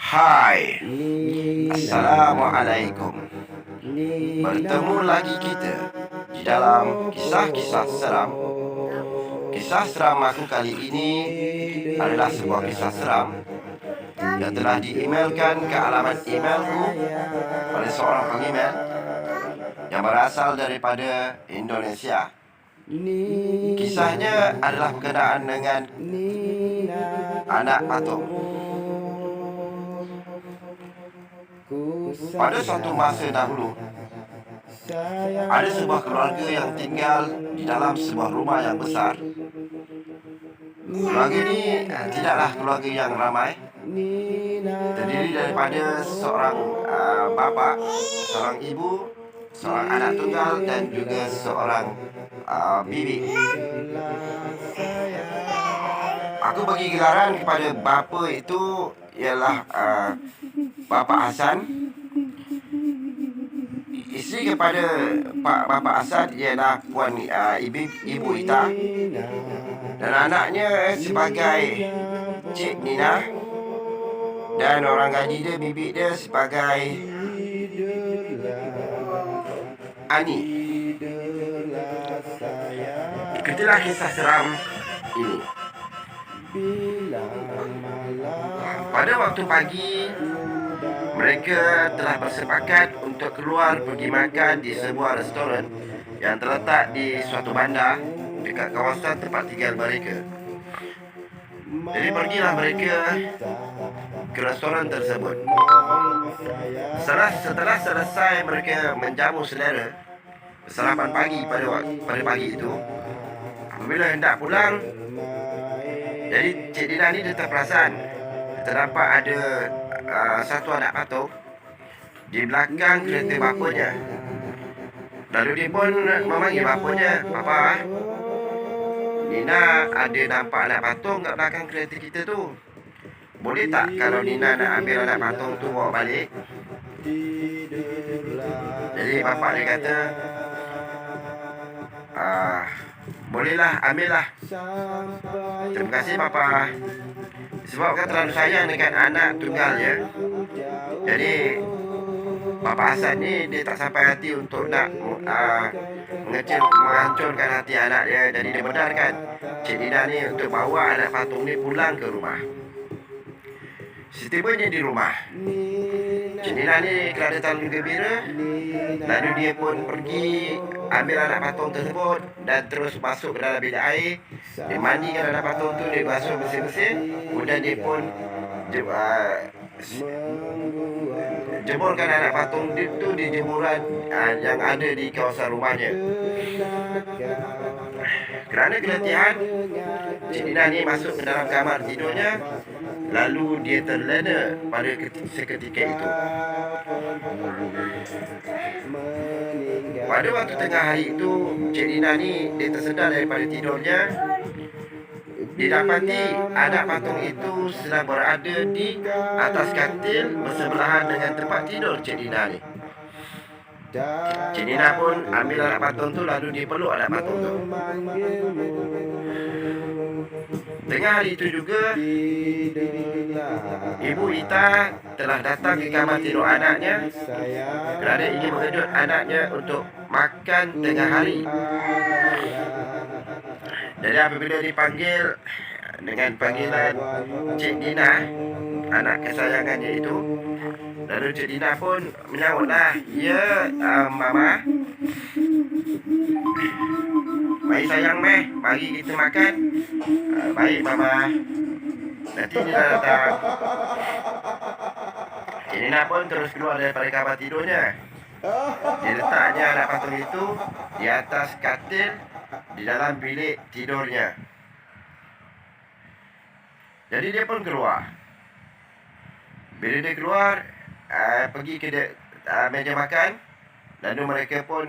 Hai, Assalamualaikum. Bertemu lagi kita di dalam kisah-kisah seram. Kisah seram aku kali ini adalah sebuah kisah seram yang telah di-emailkan ke alamat emailku oleh seorang pengemail yang berasal daripada Indonesia. Kisahnya adalah berkenaan dengan anak patung. Pada suatu masa dahulu, ada sebuah keluarga yang tinggal di dalam sebuah rumah yang besar. Keluarga ini tidaklah keluarga yang ramai, terdiri daripada seorang bapa, seorang ibu, seorang anak tunggal dan juga seorang bibi. Aku bagi gelaran kepada bapa itu ialah Bapa Hasan. Isteri kepada Bapa Hasan ialah Puan Ibu Ita. Dan anaknya sebagai Cik Nina. Dan orang gadis dia, bibi dia sebagai Ani. Ikutilah kisah seram ini. Pada waktu pagi, mereka telah bersepakat untuk keluar pergi makan di sebuah restoran yang terletak di suatu bandar dekat kawasan tempat tinggal mereka. Jadi pergilah mereka ke restoran tersebut. Setelah selesai mereka menjamu selera sarapan pagi pada pagi itu, apabila hendak pulang, jadi Cik Dina ni dia terperasan terdapat ada satu anak patung di belakang kereta bapanya. Lalu dia pun memanggil bapanya, "Papa, Nina ada nampak anak patung kat belakang kereta kita tu. Boleh tak kalau Nina nak ambil anak patung tu bawa balik?" Jadi bapa dia kata, "Bolehlah, ambillah. Terima kasih Papa. Sebab kan terlalu sayang dengan anak tunggalnya. Jadi Bapa Hasan ni dia tak sampai hati untuk nak menghancurkan hati anak dia. Jadi dia benarkan Cik Nina ni untuk bawa anak patung ni pulang ke rumah. Setibanya di rumah, Cik Nina ni kerana terlalu gembira, lalu dia pun pergi ambil anak patung tersebut dan terus masuk ke dalam bilik air. Dia mandikan anak patung tu, dia basuh bersih-bersih. Kemudian dia pun jemurkan anak patung itu di jemuran yang ada di kawasan rumahnya. Kerana keletihan, Cik Nina ni masuk ke dalam kamar tidurnya. Lalu dia terlena pada seketika itu. Pada waktu tengah hari itu, Cik Nina ni dia tersedar daripada tidurnya. Didapati anak patung itu sedang berada di atas katil bersebelahan dengan tempat tidur Cik Nina ni. Cik Nina pun ambil anak patung tu, lalu dia peluk anak patung tu. Tengah hari itu juga, Ibu Ita telah datang ke kamar tidur anaknya kerana ingin mengejut anaknya untuk makan tengah hari. Jadi apabila dipanggil dengan panggilan Cik Nina, anak kesayangannya itu, lalu Cik Nina pun menyahutlah, "Ya, Mama. Baik sayang meh, mari kita makan." "Baik Mama, nanti Nina datang." Cik Nina pun terus keluar daripada kamar tidurnya. Dia letaknya anak patung itu di atas katil di dalam bilik tidurnya. Jadi dia pun keluar. Bila dia keluar, pergi ke meja makan. Lalu mereka pun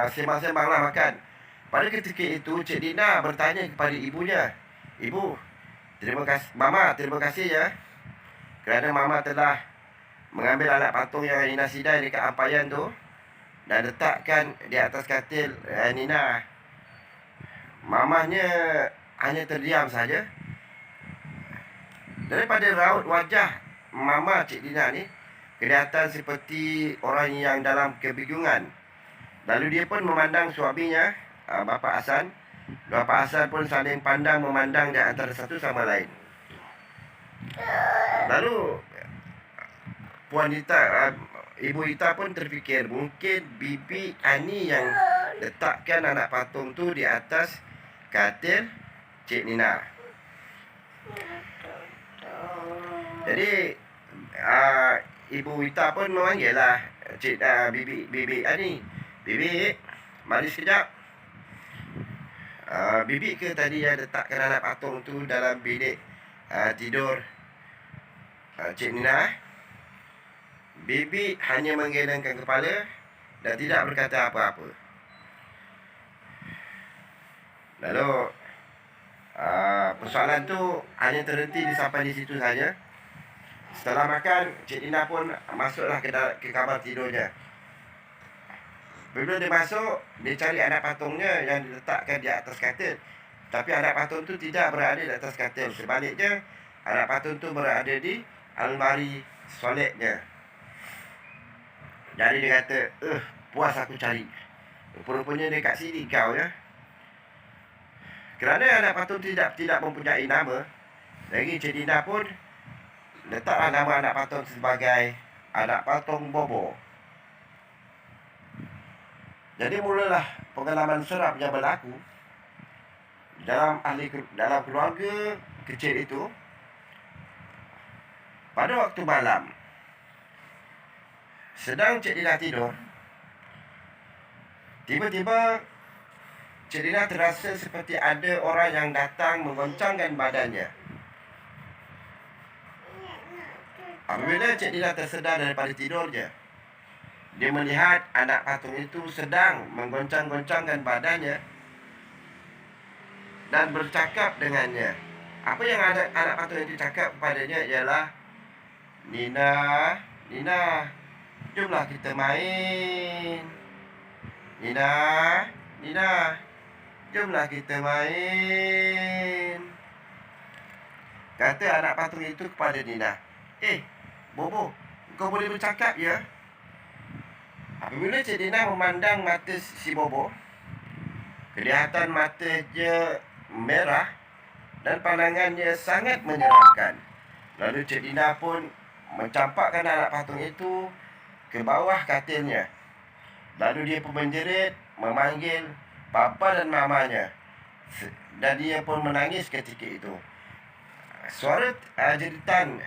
sembang-sembanglah makan. Pada ketika itu, Cik Nina bertanya kepada ibunya, "Ibu, Mama, terima kasih ya, kerana Mama telah mengambil anak patung yang Nina sidai dekat ampayan tu dan letakkan di atas katil Nina." Mamahnya hanya terdiam saja. Daripada raut wajah mama Cik Dina ni kelihatan seperti orang yang dalam kebingungan. Lalu dia pun memandang suaminya, Bapa Hasan. Bapa Hasan pun saling pandang memandang di antara satu sama lain. Lalu Puan Ita, Ibu Ita pun terfikir mungkin Bibi Ani yang letakkan anak patung tu di atas katil Cik Nina. Jadi Ibu Ita pun memanggil lah Bibi Ani. Bibi, mari sekejap. Bibi ke tadi yang letakkan anak patung tu dalam bilik tidur Cik Nina? Bibi hanya menggelengkan kepala dan tidak berkata apa-apa. Lalu persoalan tu hanya terhenti sampai di situ saja. Setelah makan, Cik Nina pun masuklah ke kamar tidurnya. Bila dia masuk, dia cari anak patungnya yang diletakkan di atas katil. Tapi anak patung tu tidak berada di atas katil. Sebaliknya, anak patung tu berada di almari soletnya. Jadi dia kata, puas aku cari. Rupanya dia kat sini kau ya. Kerana anak patung tidak mempunyai nama, lagi Cik Dina pun letaklah nama anak patung sebagai anak patung Bobo. Jadi mulalah pengalaman seram yang berlaku dalam keluarga kecil itu. Pada waktu malam, sedang Cik Dina tidur, tiba-tiba Cik Dina terasa seperti ada orang yang datang menggoncangkan badannya. Apabila Cik Dina tersedar daripada tidurnya, dia melihat anak patung itu sedang menggoncang-goncangkan badannya dan bercakap dengannya. Apa yang anak patung itu cakap kepadanya ialah, Nina, jomlah kita main. Nina, jomlah kita main. Kata anak patung itu kepada Nina. Bobo, kau boleh bercakap ya? Apabila Cik Dina memandang mata si Bobo, kelihatan matanya merah dan pandangannya sangat menyeramkan. Lalu Cik Dina pun mencampakkan anak patung itu ke bawah katilnya. Lalu dia pun menjerit, memanggil papa dan mamanya. Dan dia pun menangis ketika itu. Suara jeritan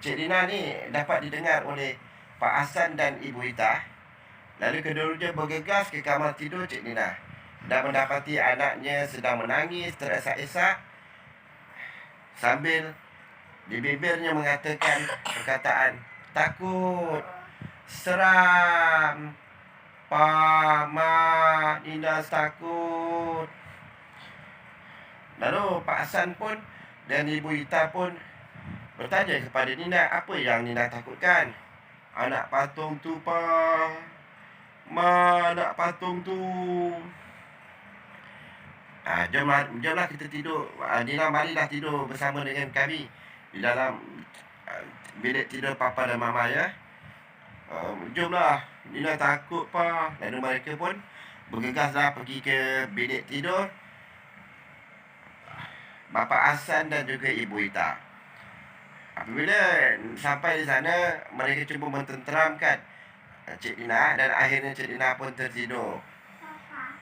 Cik Dina ni dapat didengar oleh Pak Hasan dan Ibu Ita. Lalu kedua-duanya bergegas ke kamar tidur Cik Nina dan mendapati anaknya sedang menangis teresak-esak sambil di bibirnya mengatakan perkataan takut, seram, Pa, Ma, Nina takut. Lalu Pak Hasan pun dan Ibu Ita pun bertanya kepada Nina, apa yang Nina takutkan? Anak patung tu, Pa. Anak patung tu. Jomlah kita tidur. Nina, marilah tidur bersama dengan kami di dalam bilik tidur papa dan mama ya. Jomlah, Nina takut, Pa. Lalu mereka pun bergegaslah pergi ke bilik tidur Bapa Hasan dan juga Ibu Ita. Apabila sampai di sana, mereka cuba mententeramkan Cik Dina dan akhirnya Cik Dina pun tertidur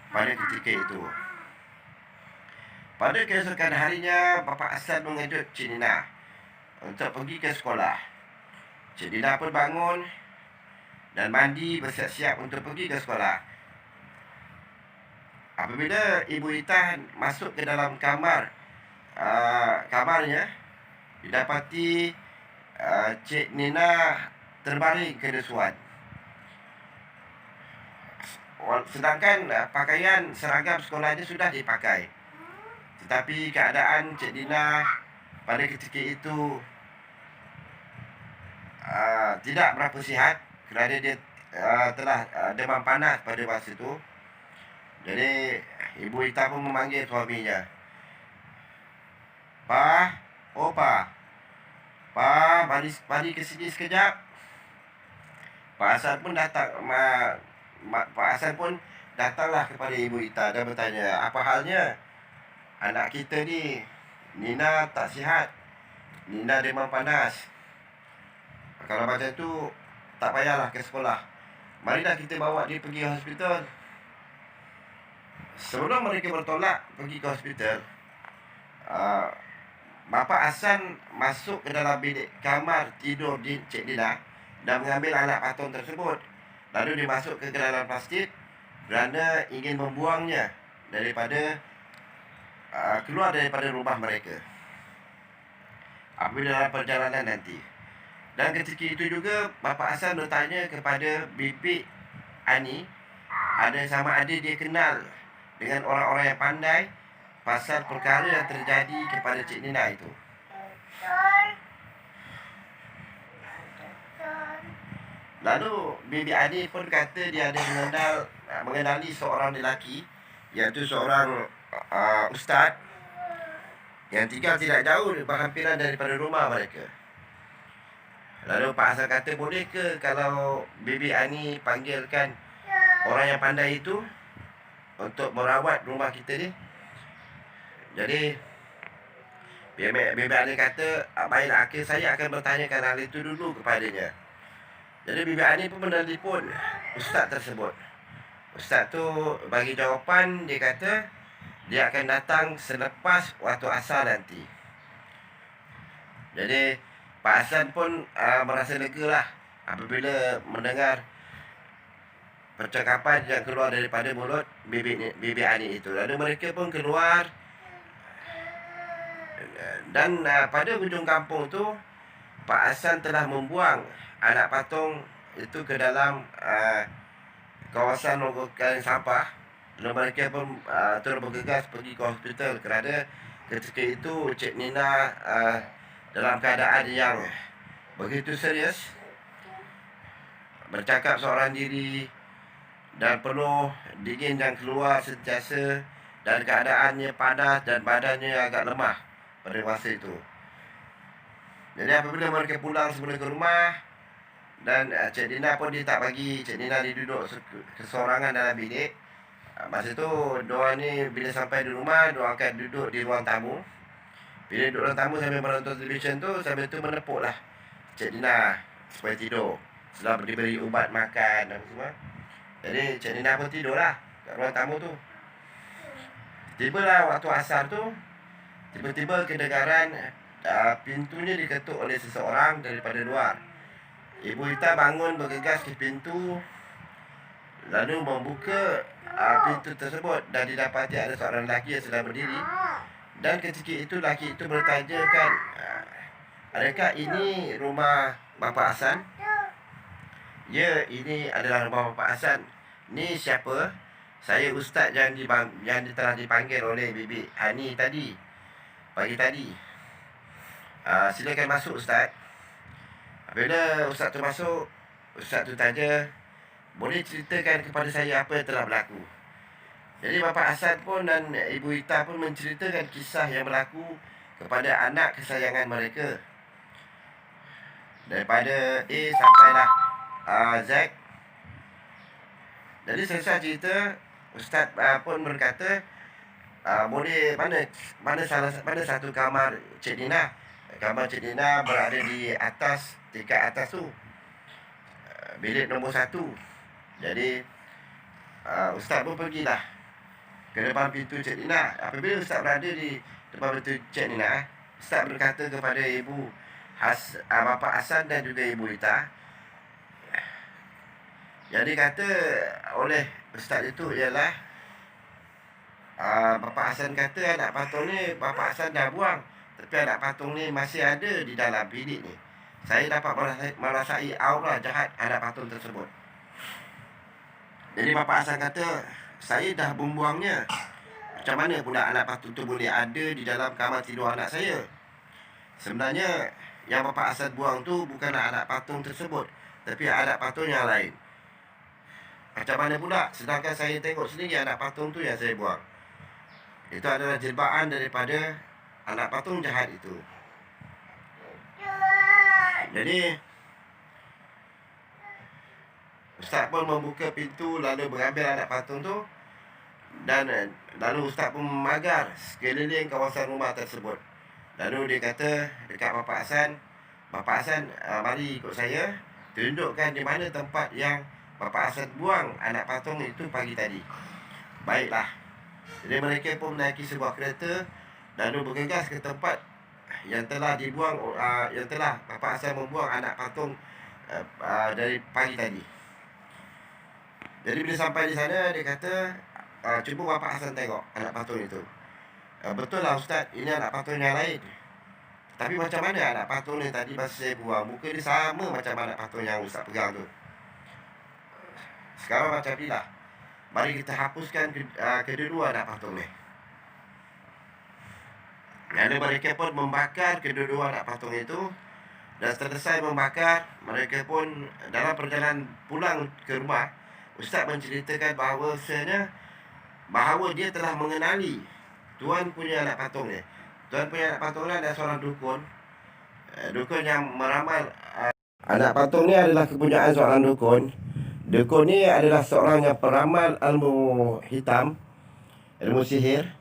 pada ketika itu. Pada keesokan harinya, Bapa Hasan mengejut Cik Dina untuk pergi ke sekolah. Cik Dina pun bangun dan mandi bersiap-siap untuk pergi ke sekolah. Apabila Ibu Ita masuk ke dalam kamarnya, didapati Cik Nina terbaring kedesuan. Sedangkan pakaian seragam sekolahnya sudah dipakai. Tetapi keadaan Cik Dina pada ketika itu tidak berapa sihat kerana dia telah demam panas pada masa itu. Jadi Ibu Ita pun memanggil suaminya. Pa, Mari ke sini sekejap. Pak Hasan pun datang. Pak Hasan pun datanglah kepada Ibu Ita dan bertanya, apa halnya? Anak kita ni, Nina tak sihat. Nina demam panas. Kalau macam tu, tak payahlah ke sekolah. Marilah kita bawa dia pergi hospital. Sebelum mereka bertolak pergi ke hospital, Bapa Hasan masuk ke dalam bilik kamar tidur di Cik Nina dan mengambil anak patung tersebut. Lalu dimasuk ke dalam plastik kerana ingin membuangnya daripada keluar daripada rumah mereka apabila dalam perjalanan nanti. Dan ketika itu juga Bapa Hasan bertanya kepada Bibi Ani sama ada dia kenal dengan orang-orang yang pandai pasal perkara yang terjadi kepada Cik Nina itu. Lalu Bibi Ani pun kata dia ada mengenali seorang lelaki, iaitu seorang ustaz yang tinggal tidak jauh berhampiran daripada rumah mereka. Lalu Pak Hasan kata, boleh ke kalau Bibi Ani panggilkan orang yang pandai itu untuk merawat rumah kita ni? Jadi Bibi Ani kata, baiklah, saya akan bertanyakan hal itu dulu kepadanya. Jadi Bibi Ani pun menelpon ustaz tersebut. Ustaz tu bagi jawapan, dia kata dia akan datang selepas waktu asar nanti. Jadi Pak Hasan pun merasa lega lah apabila mendengar percakapan yang keluar daripada mulut Bibi Ani itu. Lalu mereka pun keluar. Dan pada hujung kampung tu, Pak Hasan telah membuang anak patung itu ke dalam kawasan longgokan sampah. Lalu mereka pun terus bergegas pergi ke hospital kerana ketika itu Cik Nina dalam keadaan yang begitu serius, bercakap seorang diri dan penuh dingin dan keluar sentiasa, dan keadaannya panas dan badannya agak lemah pada masa itu. Jadi apabila mereka pulang semula ke rumah, dan Cik Nina pun dia tak bagi Cik Nina duduk kesorangan dalam bilik. Masa tu diorang ni bila sampai di rumah, diorang akan duduk di ruang tamu. Bila duduk ruang tamu sambil menonton televisyen tu, sambil tu menepuk lah Cik Nina supaya tidur setelah diberi ubat makan dan semua. Jadi Cik Nina pun tidur lah kat ruang tamu tu. Tibalah waktu asar tu, tiba-tiba kedengaran pintunya diketuk oleh seseorang daripada luar. Ibu Ita bangun bergegas ke pintu, lalu membuka pintu tersebut dan didapati ada seorang lelaki yang sedang berdiri. Dan ketika itu lelaki itu bertanyakan, adakah ini rumah Bapa Hasan? Ya, ini adalah rumah Bapa Hasan. Ni siapa? Saya ustaz yang telah dipanggil oleh Bibi Ani tadi, pagi tadi. Silakan masuk ustaz. Apabila ustaz tu masuk, ustaz tu tanya, boleh ceritakan kepada saya apa yang telah berlaku? Jadi Bapa Hasan pun dan Ibu Ita pun menceritakan kisah yang berlaku kepada anak kesayangan mereka, daripada A sampailah Z. Jadi selesai cerita, ustaz pun berkata, boleh mana satu kamar Cik Nina? Kamar Cik Nina berada di atas, tingkat atas tu, bilik nombor 1. Jadi ustaz pun pergilah ke depan pintu Cik Nina. Apabila ustaz berada di depan pintu Cik Nina, ustaz berkata kepada Bapa Hasan dan juga Ibu Ita, yang dikata oleh ustaz itu ialah, Bapa Hasan kata anak patung ni Bapa Hasan dah buang, tapi anak patung ni masih ada di dalam bilik ni. Saya dapat merasai aura jahat anak patung tersebut. Jadi Bapa Hasan kata, saya dah membuangnya. Macam mana pula anak patung tu boleh ada di dalam kamar tidur anak saya? Sebenarnya yang Bapa Hasan buang tu bukanlah anak patung tersebut, tapi anak patung yang lain. Macam mana pula sedangkan saya tengok sendiri anak patung tu yang saya buang? Itu adalah jelbaan daripada anak patung jahat itu. Jadi Ustaz pun membuka pintu lalu mengambil anak patung tu, dan lalu Ustaz pun memagar sekeliling kawasan rumah tersebut. Lalu dia kata dekat Bapak Hasan, mari ikut saya, tunjukkan di mana tempat yang Bapak Hasan buang anak patung itu pagi tadi. Baiklah. Jadi mereka pun menaiki sebuah kereta lalu bergegas ke tempat yang telah dibuang, yang telah Bapak Hasan membuang anak patung dari pagi tadi. Jadi bila sampai di sana, dia kata, cuba Bapak Hasan tengok anak patung itu. Betul lah Ustaz, ini anak patung yang lain. Tapi macam mana anak patung yang tadi masa saya buang, muka dia sama macam anak patung yang Ustaz pegang tu. Sekarang macam ni lah, mari kita hapuskan kedua-dua anak patung ni. Lalu mereka pun membakar kedua-dua anak patung itu. Dan selesai membakar, mereka pun dalam perjalanan pulang ke rumah, Ustaz menceritakan bahawa dia telah mengenali Tuan punya anak patung ni. Tuan punya anak patung ni adalah seorang dukun. Dukun yang meramal. Anak patung ni adalah kepunyaan seorang dukun. Dukun ni adalah seorang yang peramal ilmu hitam, ilmu sihir.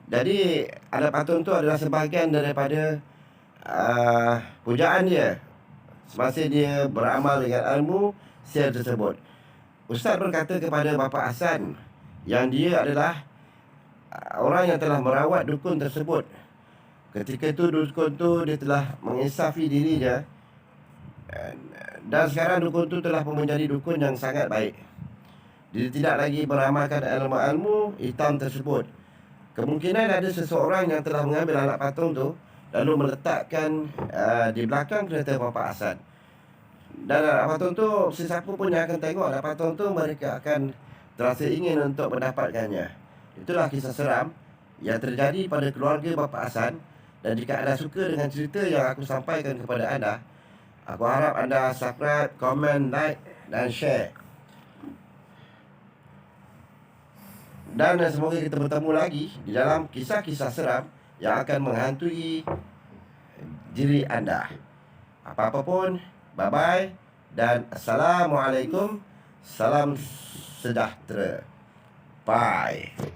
Jadi anak patung tu adalah sebahagian daripada pujaan dia semasa dia beramal dengan ilmu sihir tersebut. Ustaz berkata kepada Bapak Hasan yang dia adalah orang yang telah merawat dukun tersebut. Ketika itu dukun tu dia telah menginsafi dirinya, dan sekarang dukun tu telah menjadi dukun yang sangat baik. Dia tidak lagi beramalkan ilmu-ilmu hitam tersebut. Kemungkinan ada seseorang yang telah mengambil anak patung tu lalu meletakkan di belakang kereta Bapak Hasan. Dan anak patung tu, sesiapa pun yang akan tengok anak patung tu, mereka akan terasa ingin untuk mendapatkannya. Itulah kisah seram yang terjadi pada keluarga Bapak Hasan. Dan jika anda suka dengan cerita yang aku sampaikan kepada anda, aku harap anda subscribe, komen, like dan share. Dan semoga kita bertemu lagi di dalam kisah-kisah seram yang akan menghantui diri anda. Apa-apa pun, bye-bye dan Assalamualaikum. Salam sejahtera. Bye.